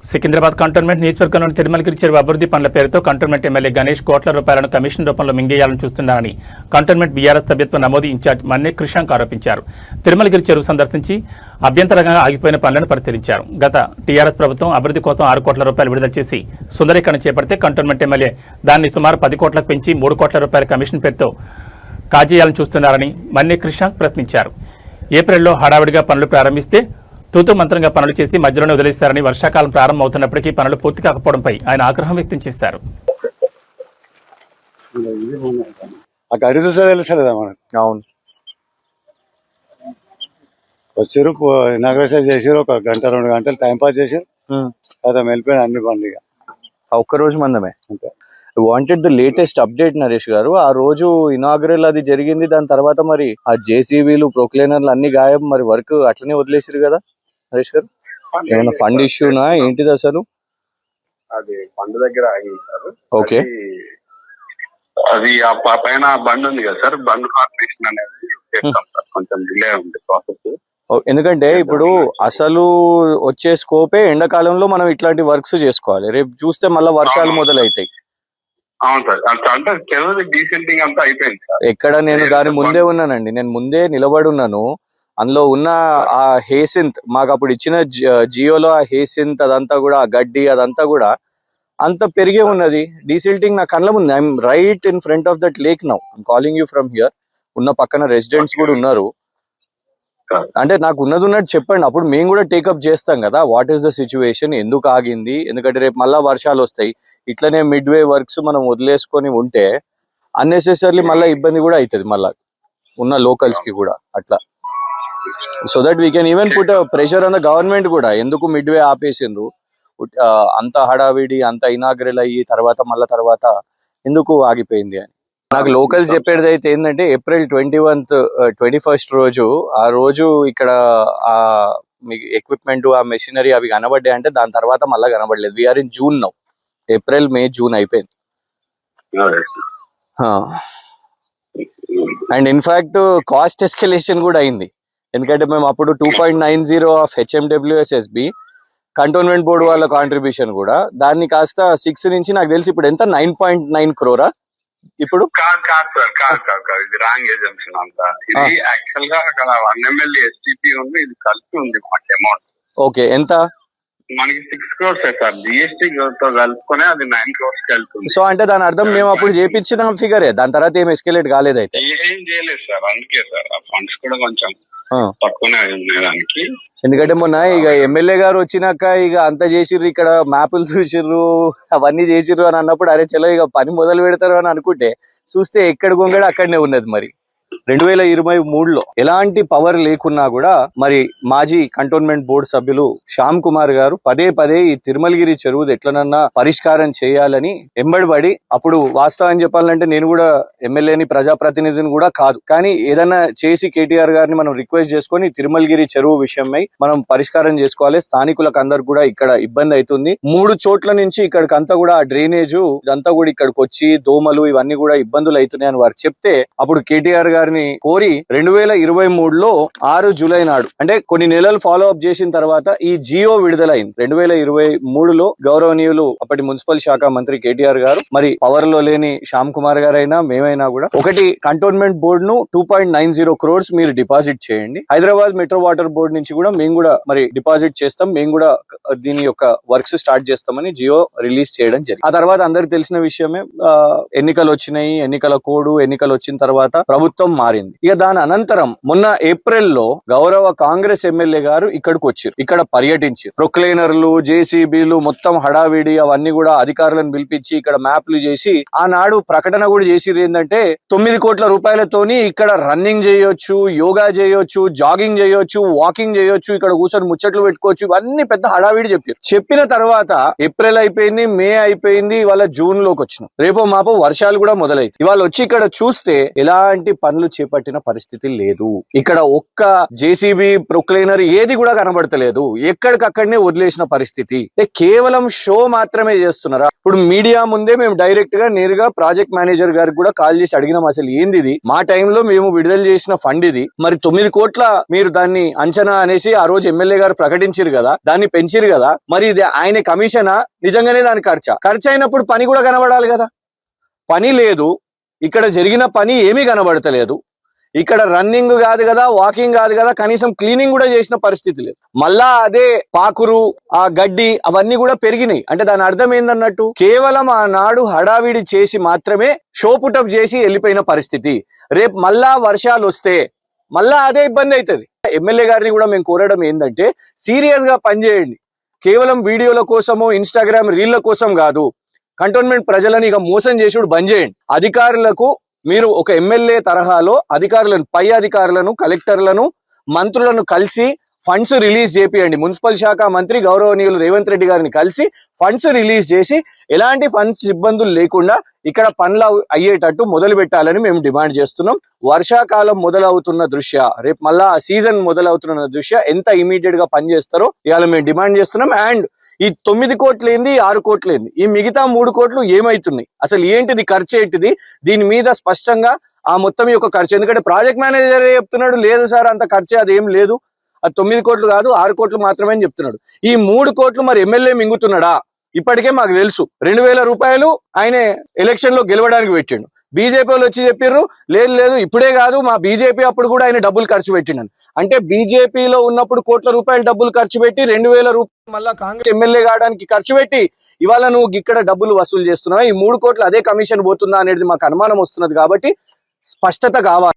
Secunderabad cantonment నియోజకవర్గంలోని తిరుమలగిరి చెరువు అభివృద్ధి పనుల పేరుతో కంటోన్మెంట్ ఎమ్మెల్యే గణేష్ కోట్ల రూపాయలను కమిషన్ రూపంలో మింగేయాలని చూస్తున్నారని కంటోన్మెంట్ బీఆర్ఎస్ సభ్యత్వ నమోదు ఇన్ఛార్జ్ మన్నే కృషాంక్ ఆరోపించారు. తిరుమలగిరి చెరువు సందర్శించి అభ్యంతరంగా ఆగిపోయిన పనులను పరిశీలించారు. గత టీఆర్ఎస్ ప్రభుత్వం అభివృద్ధి కోసం 6 కోట్ల రూపాయలు విడుదల చేసి సుందరీకరణ చేపడితే కంటోన్మెంట్ ఎమ్మెల్యే దాన్ని సుమారు 10 కోట్లకు పెంచి 3 కోట్ల రూపాయల కమిషన్ పేరుతో కాజేయాలని చూస్తున్నారని మన్నే కృషాంక్ ప్రశ్నించారు. ఏప్రిల్లో హడావిడిగా పనులు ప్రారంభిస్తే తూతూ మంత్రంగా పనులు చేసి మధ్యలోనే వదిలేస్తారని, వర్షాకాలం ప్రారంభమవుతున్నప్పటికీ పనులు పూర్తి కాకపోవడంపై ఆయన ఆగ్రహం వ్యక్తం చేశారు. అవును, వచ్చారు, ఇనాగ్రేషన్ చేసారు, 1 గంట 2 గంటలు టైం పాస్ చేసారు, అదే వెళ్ళిపోయిన అన్ని పండుగ ఒక్క రోజు మందమే. Wanted the latest update Naresh గారు. ఆ రోజు ఇనాగ్రల్ అది జరిగింది, దాని తర్వాత మరి ఆ జేసీబీలు ప్రొక్లైనర్లు అన్ని గాయం, మరి వర్క్ అట్లనే వదిలేసారు కదా నరేష్ గారు. ఏమైనా ఫండ్ ఇష్యూనా ఏంటిది అసలు? అది బండ్ దగ్గర ఆగింది సార్. ఓకే, అది ఆ పైన బండ్ ఉంది కదా సార్, బండ్ కార్పొరేషన్ అనేది చేస్తాం సార్, కొంచెం డిలే ఉంది ప్రాసెస్. ఎందుకంటే ఇప్పుడు అసలు వచ్చే స్కోపే ఎండాకాలంలో మనం ఇట్లాంటి వర్క్స్ చేసుకోవాలి. రేపు చూస్తే మళ్ళీ వర్షాలు మొదలైతాయి. అవును సార్, అంటే చెరువు డీసెంటింగ్ అంతా అయిపోయింది సార్. ఎక్కడ నేను దాని ముందే ఉన్నానండి, నేను ముందే నిలబడి ఉన్నాను. అందులో ఉన్న ఆ హేసింత్ మాకు అప్పుడు ఇచ్చిన జియోలో ఆ హేసింత్ అదంతా కూడా, ఆ గడ్డి అదంతా కూడా అంత పెరిగే ఉన్నది. డీసిల్టింగ్ నా కళ్ళ ముందు, I'm right in front of that lake now, I'm calling you from here. ఉన్న పక్కన రెసిడెంట్స్ కూడా ఉన్నారు. అంటే నాకు ఉన్నట్టు చెప్పండి, అప్పుడు మేము కూడా టేకప్ చేస్తాం కదా. వాట్ ఈస్ ద సిచ్యువేషన్, ఎందుకు ఆగింది? ఎందుకంటే రేపు మళ్ళా వర్షాలు వస్తాయి. ఇట్లనే మిడ్ వే వర్క్స్ మనం వదిలేసుకొని ఉంటే అన్నెసెసరీ మళ్ళీ ఇబ్బంది కూడా అవుతుంది మళ్ళా ఉన్న లోకల్స్ కి కూడా అట్లా. So that we can even put pressure on the government కూడా, ఎందుకు మిడ్ వే ఆపేసిండ్రు, అంత హడావిడి అంత ఇనాగ్రల్ అయ్యి తర్వాత ఎందుకు ఆగిపోయింది అని. నాకు లోకల్ చెప్పేది అయితే ఏంటంటే ఏప్రిల్ 21 రోజు, ఆ రోజు ఇక్కడ ఆ మీకు ఎక్విప్మెంట్, ఆ మెషినరీ అవి కనబడ్డాయి అంటే దాని తర్వాత మళ్ళీ కనబడలేదు. We're in June now, April May June అయిపోయింది. అండ్ ఇన్ఫాక్ట్ కాస్ట్ ఎస్కలేషన్ కూడా అయింది. ఎందుకంటే మేము అప్పుడు 2.90 ఆఫ్ HMWSSB కంటోన్మెంట్ బోర్డు వాళ్ళ కాంట్రిబ్యూషన్ కూడా, దాన్ని కాస్త 6 నుంచి నాకు తెలిసి ఇప్పుడు ఎంత 9.9 crore ఇప్పుడు. కాదు ఇది రాంగ్ ఏజెన్సీ అంతా. ఇది యాక్చువల్ గా అక్కడ 1 MLA STP ఉంది, ఇది కలిపి ఉంది మాకు అమౌంట్. ఓకే, ఎంత? మనకి 6 crores సార్, GST తో కలుపుకొని అది 9 crores వెళ్తుంది. సో అంటే దాని అర్థం మేము అప్పుడు చేపించిన ఫిగరే, దాని తర్వాత ఏం ఎస్కలేట్ కాలేదు. అయితే ఏం చేయలేదు సార్, అందుకే సార్ ఆ ఫండ్స్ కూడా కొంచెం తక్కువనే ఉన్నాయి దానికి. ఎందుకంటే మొన్న ఇక ఎమ్మెల్యే గారు వచ్చినాక ఇక అంత చేసిర్రు, ఇక్కడ మ్యాపులు చూసిర్రు, అవన్నీ చేసిర్రు అని అన్నప్పుడు అరే చలో ఇక పని మొదలు పెడతారు అని అనుకుంటే చూస్తే ఎక్కడ గొంగడ అక్కడనే ఉన్నది. మరి 2023లో ఎలాంటి పవర్ లేకున్నా కూడా మరి మాజీ కంటోన్మెంట్ బోర్డు సభ్యులు శ్యామ్ కుమార్ గారు పదే ఈ తిరుమలగిరి చెరువు ఎట్లనన్నా పరిష్కారం చేయాలని ఎంబడిపడి, అప్పుడు వాస్తవం చెప్పాలంటే నేను కూడా ఎమ్మెల్యేని ప్రజాప్రతినిధిని కూడా కాదు, కానీ ఏదైనా చేసి కేటీఆర్ గారిని మనం రిక్వెస్ట్ చేసుకొని తిరుమలగిరి చెరువు విషయమై మనం పరిష్కారం చేసుకోవాలి. స్థానికులకు అందరు కూడా ఇక్కడ ఇబ్బంది అవుతుంది. 3 చోట్ల నుంచి ఇక్కడికంతా కూడా ఆ డ్రైనేజ్ ఇదంతా కూడా ఇక్కడికి వచ్చి దోమలు ఇవన్నీ కూడా ఇబ్బందులు అవుతున్నాయని వారు చెప్తే, అప్పుడు కేటీఆర్ గారిని కోరి 2023లో 6 జూలై నాడు, అంటే కొన్ని నెలలు ఫాలో అప్ చేసిన తర్వాత ఈ జియో విడుదలైంది. 2023లో గౌరవనీయులు అప్పటి మున్సిపల్ శాఖ మంత్రి కేటీఆర్ గారు, మరి పవర్ లో లేని శ్యామ్ కుమార్ గారైనా మేమైనా కూడా ఒకటి కంటోన్మెంట్ బోర్డు ను 2.90 crores మీరు డిపాజిట్ చేయండి, హైదరాబాద్ మెట్రో వాటర్ బోర్డు నుంచి కూడా మేము కూడా మరి డిపాజిట్ చేస్తాం, మేము కూడా దీని యొక్క వర్క్స్ స్టార్ట్ చేస్తామని జియో రిలీజ్ చేయడం జరిగింది. ఆ తర్వాత అందరికి తెలిసిన విషయమే, ఎన్నికలు వచ్చినాయి, ఎన్నికల కోడ్ ఎన్నికలు వచ్చిన తర్వాత ప్రభుత్వం మారింది. ఇక దాని అనంతరం మొన్న ఏప్రిల్లో గౌరవ కాంగ్రెస్ ఎమ్మెల్యే గారు ఇక్కడికి వచ్చారు, ఇక్కడ పర్యటించారు. ప్రొక్లైనర్లు, జేసీబీలు మొత్తం హడావిడి అవన్నీ కూడా అధికారులను పిలిపించి ఇక్కడ మ్యాప్లు చేసి ఆనాడు ప్రకటన కూడా చేసిరు. ఏంటంటే 9 కోట్ల రూపాయలతోని ఇక్కడ రన్నింగ్ చేయొచ్చు, యోగా చేయొచ్చు, జాగింగ్ చేయొచ్చు, వాకింగ్ చేయొచ్చు, ఇక్కడ కూర్చొని ముచ్చట్లు పెట్టుకోవచ్చు, ఇవన్నీ పెద్ద హడావిడి చెప్పారు. చెప్పిన తర్వాత ఏప్రిల్ అయిపోయింది, మే అయిపోయింది, ఇవాళ జూన్ లోకి వచ్చినాం. రేపో మాపో వర్షాలు కూడా మొదలైంది. ఇవాళ వచ్చి ఇక్కడ చూస్తే ఎలాంటి పనులు పనులు చేపట్టిన పరిస్థితి లేదు. ఇక్కడ ఒక్క జేసీబీ ప్రొక్లైనర్ ఏది కూడా కనబడతలేదు. ఎక్కడికక్కడనే వదిలేసిన పరిస్థితి. కేవలం షో మాత్రమే చేస్తున్నారా? ఇప్పుడు మీడియా ముందే మేము డైరెక్ట్ గా నేరుగా ప్రాజెక్ట్ మేనేజర్ గారికి కూడా కాల్ చేసి అడిగినాం, అసలు ఏంది ఇది, మా టైంలో మేము విడుదల చేసిన ఫండ్ ఇది, మరి 9 కోట్ల మీరు దాన్ని అంచనా అనేసి ఆ రోజు ఎమ్మెల్యే గారు ప్రకటించారు కదా, దాన్ని పెంచిరు కదా, మరి ఇది ఆయన కమిషనా నిజంగానే దాని ఖర్చు అయినప్పుడు పని కూడా కనబడాలి కదా. పని లేదు, ఇక్కడ జరిగిన పని ఏమీ కనబడతలేదు. ఇక్కడ రన్నింగ్ కాదు కదా, వాకింగ్ కాదు కదా, కనీసం క్లీనింగ్ కూడా చేసిన పరిస్థితి లేదు. మళ్ళా అదే పాకురు, ఆ గడ్డి అవన్నీ కూడా పెరిగినాయి. అంటే దాని అర్థం ఏందన్నట్టు, కేవలం ఆనాడు హడావిడి చేసి మాత్రమే షో పుటప్ చేసి వెళ్ళిపోయిన పరిస్థితి. రేపు మళ్ళా వర్షాలు వస్తే మళ్ళా అదే ఇబ్బంది అవుతుంది. ఎమ్మెల్యే గారిని కూడా మేము కోరడం ఏంటంటే, సీరియస్ గా పనిచేయండి. కేవలం వీడియోల కోసమో ఇన్స్టాగ్రామ్ రీళ్ల కోసం కాదు. కంటోన్మెంట్ ప్రజలను ఇక మోసం చేసుడు బంద్ చేయండి. అధికారులకు మీరు ఒక ఎమ్మెల్యే తరహాలో అధికారులను, పై అధికారులను, కలెక్టర్లను, మంత్రులను కలిసి ఫండ్స్ రిలీజ్ చేపియండి. మున్సిపల్ శాఖ మంత్రి గౌరవనీయులు రేవంత్ రెడ్డి గారిని కలిసి ఫండ్స్ రిలీజ్ చేసి ఎలాంటి ఫండ్స్ ఇబ్బందులు లేకుండా ఇక్కడ పనులు అయ్యేటట్టు మొదలు పెట్టాలని మేము డిమాండ్ చేస్తున్నాం. వర్షాకాలం మొదలవుతున్న దృష్ట్యా, రేపు మళ్ళా సీజన్ మొదలవుతున్న దృష్ట్యా ఎంత ఇమీడియట్ గా పనిచేస్తారో ఇవాళ మేము డిమాండ్ చేస్తున్నాం. అండ్ ఈ 9 కోట్లు ఏంది, 6 కోట్లు ఏంది, ఈ మిగతా 3 కోట్లు ఏమైతున్నాయి, అసలు ఏంటిది, ఖర్చు ఏంటిది, దీని మీద స్పష్టంగా ఆ మొత్తం యొక్క ఖర్చు. ఎందుకంటే ప్రాజెక్ట్ మేనేజర్ చెప్తున్నాడు, లేదు సార్ అంత ఖర్చు అదేం లేదు, అది 9 కోట్లు కాదు 6 కోట్లు మాత్రమే అని చెప్తున్నాడు. ఈ 3 కోట్లు మరి ఎమ్మెల్యే మింగుతున్నాడా? ఇప్పటికే మాకు తెలుసు 2000 రూపాయలు ఆయన ఎలక్షన్ లో గెలవడానికి పెట్టిండు. బీజేపీ వాళ్ళు వచ్చి చెప్పారు, లేదు లేదు ఇప్పుడే కాదు, మా బీజేపీ అప్పుడు కూడా ఆయన డబ్బులు ఖర్చు పెట్టిండు. అంటే బీజేపీలో ఉన్నప్పుడు కోట్ల రూపాయలు డబ్బులు ఖర్చు పెట్టి 2000 రూపాయలు మళ్ళా కాంగ్రెస్ ఎమ్మెల్యే కావడానికి ఖర్చు పెట్టి ఇవాళ నువ్వు ఇక్కడ డబ్బులు వసూలు చేస్తున్నావు. ఈ 3 కోట్లు అదే కమిషన్ పోతుందా అనేది మాకు అనుమానం వస్తున్నది. కాబట్టి స్పష్టత కావాలి.